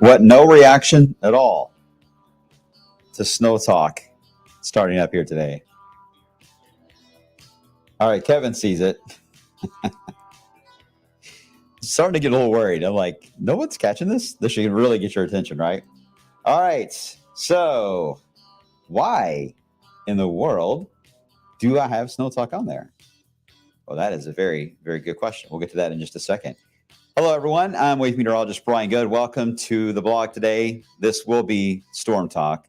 What? No reaction at all to Snow Talk starting up here today. All right, Kevin sees it. Starting to get a little worried. I'm like, no one's catching this? This should really get your attention, right? All right. So, why in the world do I have Snow Talk on there? Well, that is a very, very good question. We'll get to that in just a second. Hello, everyone. I'm Wave Meteorologist Brian Good. Welcome to the blog today. This will be Storm Talk,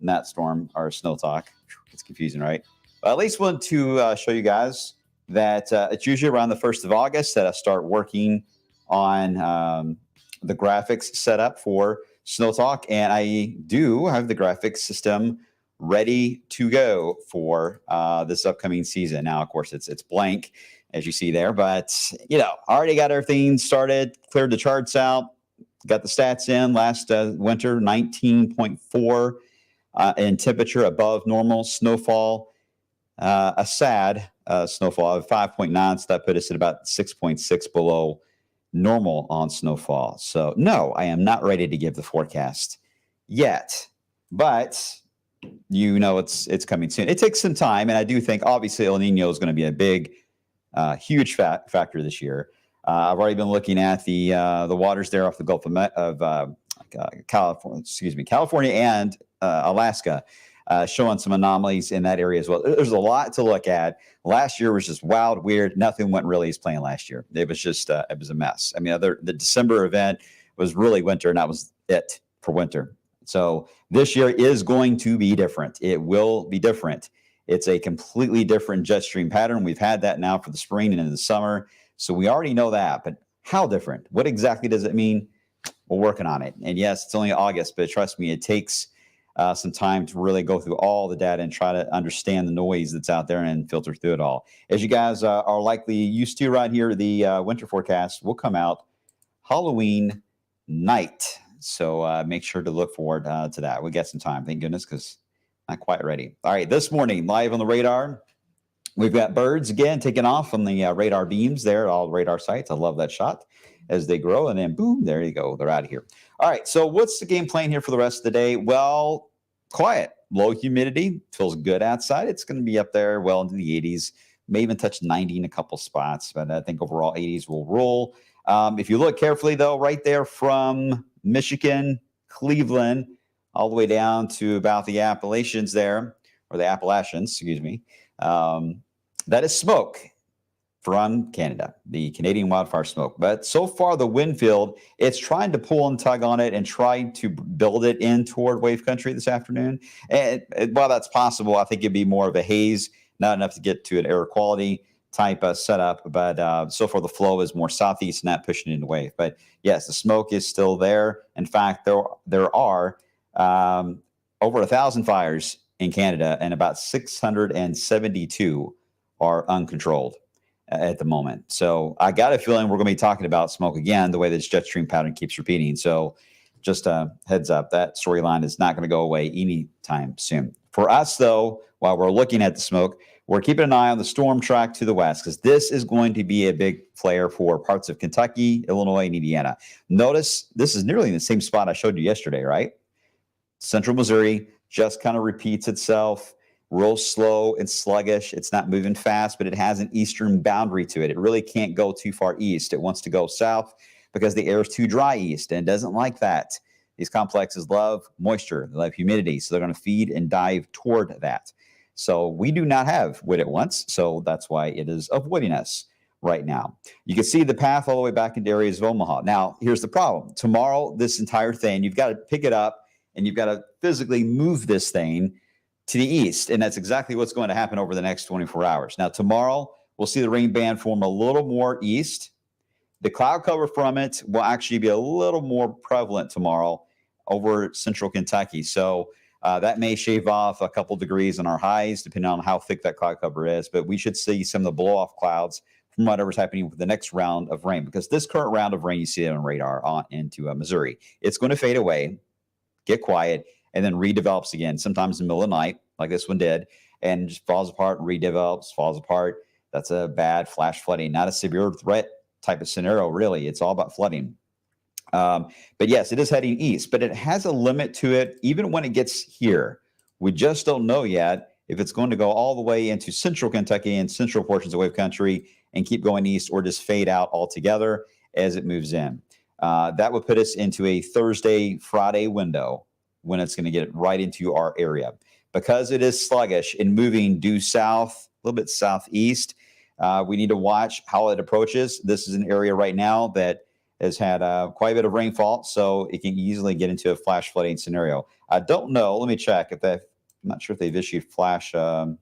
not Storm or Snow Talk. It's confusing, right? But at least want to show you guys that it's usually around the 1st of August that I start working on the graphics set up for Snow Talk. And I do have the graphics system ready to go for this upcoming season. Now, of course, it's blank, as you see there. But, already got everything started, cleared the charts out, got the stats in last winter, 19.4 in temperature above normal, snowfall, a sad snowfall of 5.9. So that put us at about 6.6 below normal on snowfall. So, no, I am not ready to give the forecast yet. But it's coming soon. It takes some time, and I do think obviously El Nino is going to be a big, huge factor this year. I've already been looking at the waters there off the Gulf of California and Alaska, showing some anomalies in that area as well. There's a lot to look at. Last year was just wild, weird. Nothing went really as planned last year. It was just it was a mess. I mean, the December event was really winter, and that was it for winter. So this year is going to be different. It will be different. It's a completely different jet stream pattern. We've had that now for the spring and in the summer. So we already know that. But how different? What exactly does it mean? We're working on it. And yes, it's only August, but trust me, it takes some time to really go through all the data and try to understand the noise that's out there and filter through it all. As you guys are likely used to right here, the winter forecast will come out Halloween night. So make sure to look forward to that. We got some time, thank goodness, because not quite ready. All right, this morning, live on the radar, we've got birds again taking off on the radar beams there, all radar sites. I love that shot as they grow, and then boom, there you go. They're out of here. All right, so what's the game plan here for the rest of the day? Well, quiet, low humidity, feels good outside. It's going to be up there well into the 80s, may even touch 90 in a couple spots, but I think overall 80s will roll. If you look carefully, though, right there from Michigan, Cleveland, all the way down to about the Appalachians there, or the Appalachians, excuse me. That is smoke from Canada, the Canadian wildfire smoke. But so far, the wind field, it's trying to pull and tug on it and try to build it in toward wave country this afternoon. And while that's possible, I think it'd be more of a haze, not enough to get to an air quality type setup. But so far, the flow is more southeast, not pushing it into wave. But yes, the smoke is still there. In fact, there are over 1,000 fires in Canada, and about 672 are uncontrolled at the moment. So I got a feeling we're going to be talking about smoke again, the way this jet stream pattern keeps repeating. So just a heads up, that storyline is not going to go away anytime soon. For us, though, while we're looking at the smoke, we're keeping an eye on the storm track to the west, because this is going to be a big player for parts of Kentucky, Illinois, and Indiana. Notice this is nearly in the same spot I showed you yesterday, right? Central Missouri just kind of repeats itself. Real slow and sluggish. It's not moving fast, but it has an eastern boundary to it. It really can't go too far east. It wants to go south because the air is too dry east, and it doesn't like that. These complexes love moisture, they love humidity, so they're going to feed and dive toward that. So we do not have what it wants, so that's why it is avoiding us right now. You can see the path all the way back into areas of Omaha. Now, here's the problem. Tomorrow, this entire thing, you've got to pick it up, and you've got to physically move this thing to the east, and that's exactly what's going to happen over the next 24 hours. Now, tomorrow, we'll see the rain band form a little more east. The cloud cover from it will actually be a little more prevalent tomorrow over central Kentucky. So that may shave off a couple degrees on our highs, depending on how thick that cloud cover is. But we should see some of the blow-off clouds from whatever's happening with the next round of rain, because this current round of rain, you see it on radar on into Missouri. It's going to fade away, get quiet, and then redevelops again, sometimes in the middle of the night, like this one did, and just falls apart, redevelops, falls apart. That's a bad flash flooding, not a severe threat type of scenario, really. It's all about flooding. But yes, it is heading east, but it has a limit to it even when it gets here. We just don't know yet if it's going to go all the way into central Kentucky and central portions of wave country and keep going east, or just fade out altogether as it moves in. That would put us into a Thursday, Friday window when it's going to get right into our area. Because it is sluggish and moving due south, a little bit southeast, we need to watch how it approaches. This is an area right now that has had quite a bit of rainfall, so it can easily get into a flash flooding scenario. I don't know. Let me check. I'm not sure if they've issued flash or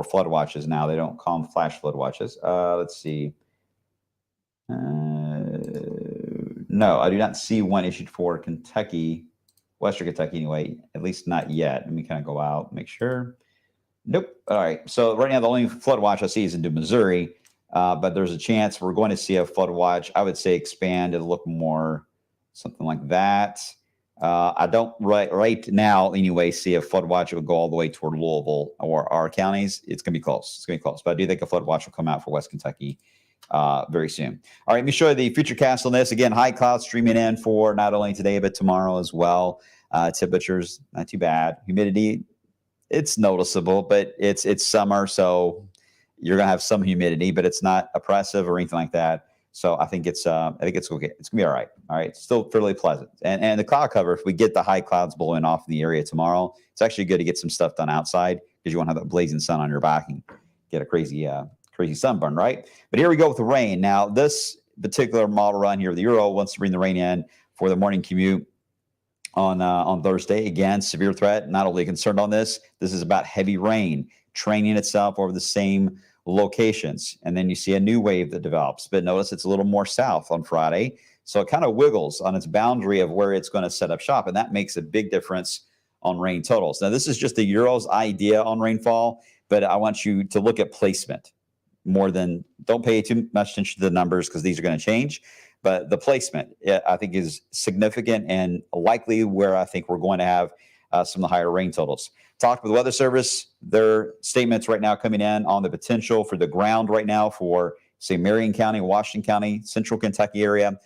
flood watches now. They don't call them flash flood watches. Let's see. No, I do not see one issued for Kentucky. Western Kentucky anyway, at least not yet. Let me kind of go out, make sure. Nope. All right. So right now, the only flood watch I see is into Missouri, but there's a chance we're going to see a flood watch. I would say expand and look more something like that. I don't right now anyway see a flood watch that would go all the way toward Louisville or our counties. It's going to be close. It's going to be close. But I do think a flood watch will come out for West Kentucky very soon. All right, let me show you the Futurecast on this. Again, high clouds streaming in for not only today, but tomorrow as well. Temperatures, not too bad. Humidity, it's noticeable, but it's summer, so you're going to have some humidity, but it's not oppressive or anything like that. So I think it's okay. It's going to be all right. All right, still fairly pleasant. And the cloud cover, if we get the high clouds blowing off in the area tomorrow, it's actually good to get some stuff done outside, because you won't have that blazing sun on your back and get a crazy sunburn, right? But here we go with the rain. Now, this particular model run here, the Euro wants to bring the rain in for the morning commute on Thursday. Again, severe threat, not only concerned on this. This is about heavy rain training itself over the same locations. And then you see a new wave that develops. But notice it's a little more south on Friday. So it kind of wiggles on its boundary of where it's going to set up shop. And that makes a big difference on rain totals. Now, this is just the Euro's idea on rainfall, but I want you to look at placement more than, don't pay too much attention to the numbers, because these are going to change. But the placement, I think, is significant and likely where I think we're going to have some of the higher rain totals. Talked with the Weather Service. Their statements right now coming in on the potential for the ground right now for, say, Marion County, Washington County, central Kentucky area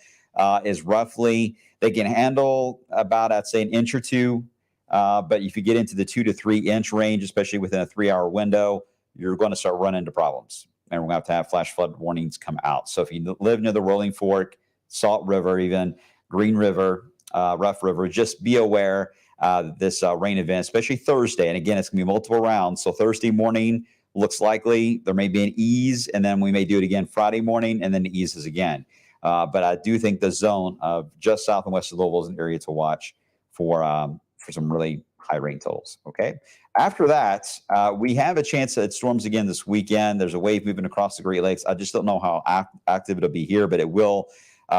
is roughly, they can handle about, I'd say, an inch or two. But if you get into the 2 to 3 inch range, especially within a 3-hour window, you're going to start running into problems. And we're going to have flash flood warnings come out. So if you live near the Rolling Fork, Salt River, even Green River, Rough River, just be aware. this rain event, especially Thursday. And again, it's going to be multiple rounds. So Thursday morning looks likely. There may be an ease, and then we may do it again Friday morning, and then it eases again. But I do think the zone of just south and west of Louisville is an area to watch for some really high rain totals. Okay. After that, we have a chance that it storms again this weekend. There's a wave moving across the Great Lakes. I just don't know how active it'll be here, but it will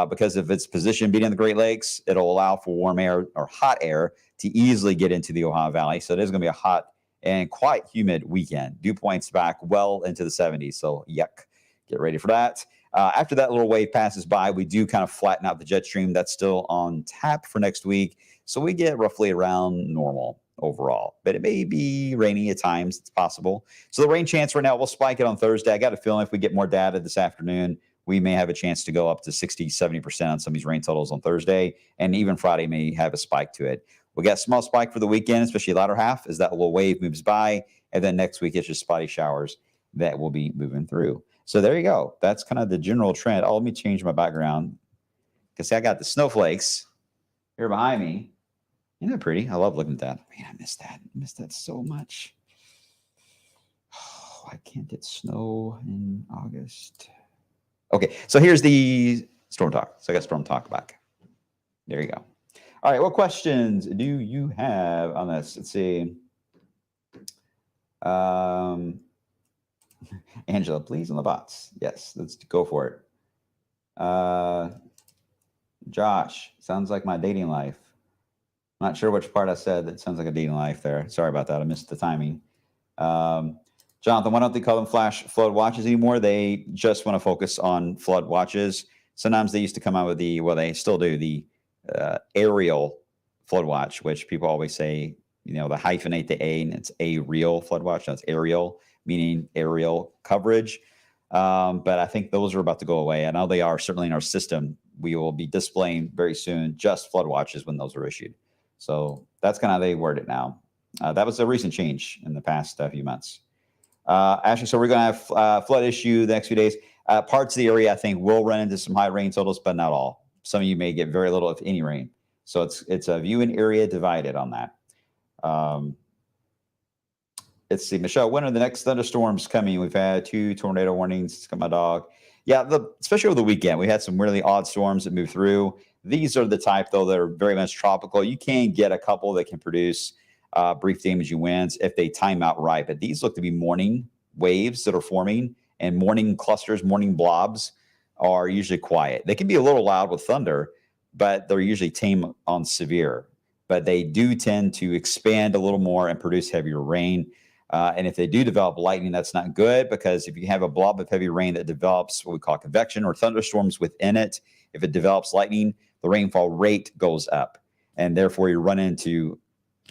because of its position being in the Great Lakes. It'll allow for warm air or hot air to easily get into the Ohio Valley. So it is going to be a hot and quite humid weekend. Dew points back well into the 70s. So yuck. Get ready for that. After that little wave passes by, we do kind of flatten out the jet stream. That's still on tap for next week. So we get roughly around normal overall, but it may be rainy at times. It's possible. So the rain chance right now, we'll spike it on Thursday. I got a feeling if we get more data this afternoon, we may have a chance to go up to 60, 70% on some of these rain totals on Thursday. And even Friday may have a spike to it. We got a small spike for the weekend, especially latter half, as that little wave moves by. And then next week, it's just spotty showers that will be moving through. So there you go. That's kind of the general trend. Oh, let me change my background. Because I got the snowflakes here behind me. Isn't that pretty? I love looking at that. Man, I miss that. I miss that so much. Oh, I can't get snow in August. Okay, so here's the storm talk. So I got storm talk back. There you go. All right, what questions do you have on this? Let's see. Angela, please, on the bots. Yes, let's go for it. Josh, sounds like my dating life. Not sure which part I said that sounds like a dating life there. Sorry about that. I missed the timing. Jonathan, why don't they call them flash flood watches anymore? They just want to focus on flood watches. Sometimes they used to come out with they still do, the aerial flood watch, which people always say, they hyphenate the A and it's a real flood watch. That's aerial, meaning aerial coverage. But I think those are about to go away. I know they are certainly in our system. We will be displaying very soon just flood watches when those are issued. So that's kind of how they word it now. That was a recent change in the past few months. Ashley, so we're going to have flood issue the next few days. Parts of the area, I think, will run into some high rain totals, but not all. Some of you may get very little, if any, rain. So it's a view and area divided on that. Let's see, Michelle, when are the next thunderstorms coming? We've had 2 tornado warnings. It's got my dog. Yeah, especially over the weekend, we had some really odd storms that moved through. These are the type, though, that are very much tropical. You can get a couple that can produce brief damaging winds if they time out right. But these look to be morning waves that are forming, and morning clusters, morning blobs are usually quiet. They can be a little loud with thunder, but they're usually tame on severe. But they do tend to expand a little more and produce heavier rain. And if they do develop lightning, that's not good, because if you have a blob of heavy rain that develops what we call convection or thunderstorms within it, if it develops lightning, the rainfall rate goes up. And therefore, you run into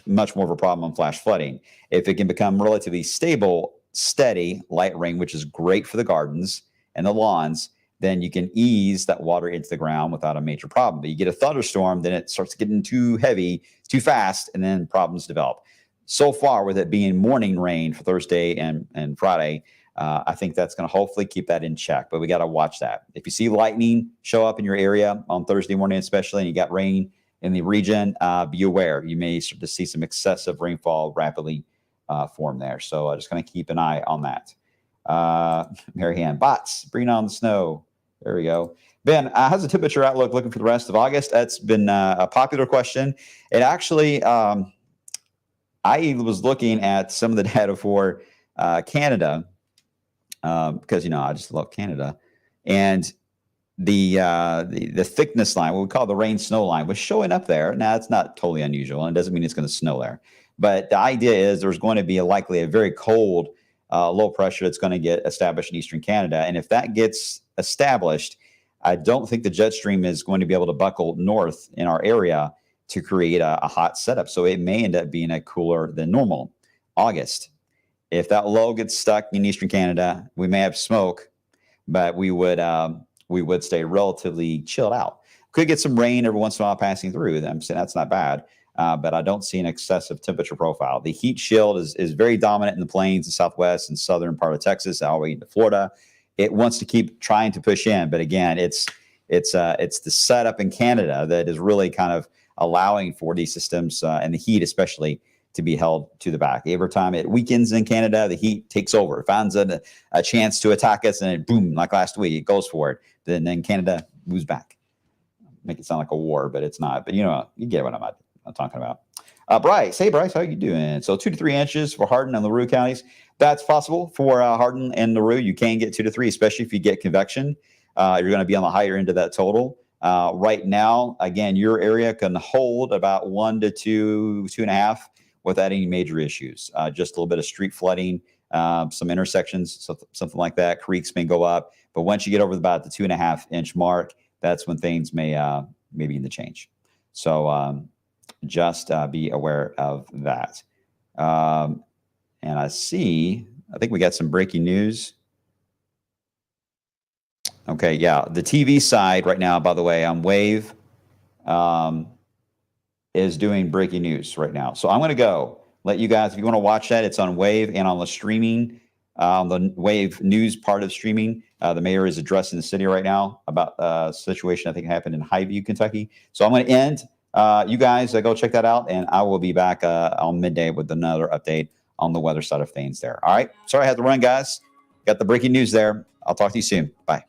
much more of a problem on flash flooding. If it can become relatively stable, steady, light rain, which is great for the gardens and the lawns, then you can ease that water into the ground without a major problem. But you get a thunderstorm, then it starts getting too heavy, too fast, and then problems develop. So far, with it being morning rain for Thursday and Friday, I think that's going to hopefully keep that in check. But we got to watch that. If you see lightning show up in your area on Thursday morning, especially, and you got rain in the region, be aware. You may start to see some excessive rainfall rapidly form there. So just going to keep an eye on that. Mary Ann, bots, bring on the snow. There we go. Ben, how's the temperature outlook looking for the rest of August? That's been a popular question. It actually, I was looking at some of the data for Canada because, I just love Canada. And the thickness line, what we call the rain snow line, was showing up there. Now, it's not totally unusual, and it doesn't mean it's going to snow there. But the idea is there's going to be likely a very cold low pressure that's going to get established in eastern Canada. And if that gets established, I don't think the jet stream is going to be able to buckle north in our area to create a hot setup. So it may end up being a cooler than normal August. If that low gets stuck in eastern Canada, we may have smoke, but we would stay relatively chilled out. Could get some rain every once in a while passing through. I'm saying that's not bad, but I don't see an excessive temperature profile. The heat shield is very dominant in the plains, the southwest and southern part of Texas, all the way into Florida. It wants to keep trying to push in, but again, it's the setup in Canada that is really kind of allowing for these systems and the heat especially to be held to the back. Every time it weakens in Canada, the heat takes over, finds a chance to attack us, and it, boom, like last week, it goes for it. Then Canada moves back. Make it sound like a war, but it's not. But you know, you get what I'm talking about. Bryce, hey Bryce, how you doing? So 2 to 3 inches for Hardin and LaRue counties. That's possible for Hardin and LaRue. You can get 2 to 3, especially if you get convection. You're going to be on the higher end of that total. Right now, again, your area can hold about 1 to 2, 2.5 without any major issues. Just a little bit of street flooding, some intersections, something like that. Creeks may go up, but once you get over about the 2.5 inch mark, that's when things may begin to change. So just be aware of that. And I think we got some breaking news. Okay, yeah, the TV side right now, by the way, on Wave is doing breaking news right now. So I'm going to go let you guys, if you want to watch that, it's on Wave and on the streaming, the Wave news part of streaming. The mayor is addressing the city right now about a situation I think happened in Highview, Kentucky. So I'm going to end. You guys go check that out, and I will be back on midday with another update on the weather side of things there. All right. Sorry I had to run, guys. Got the breaking news there. I'll talk to you soon. Bye.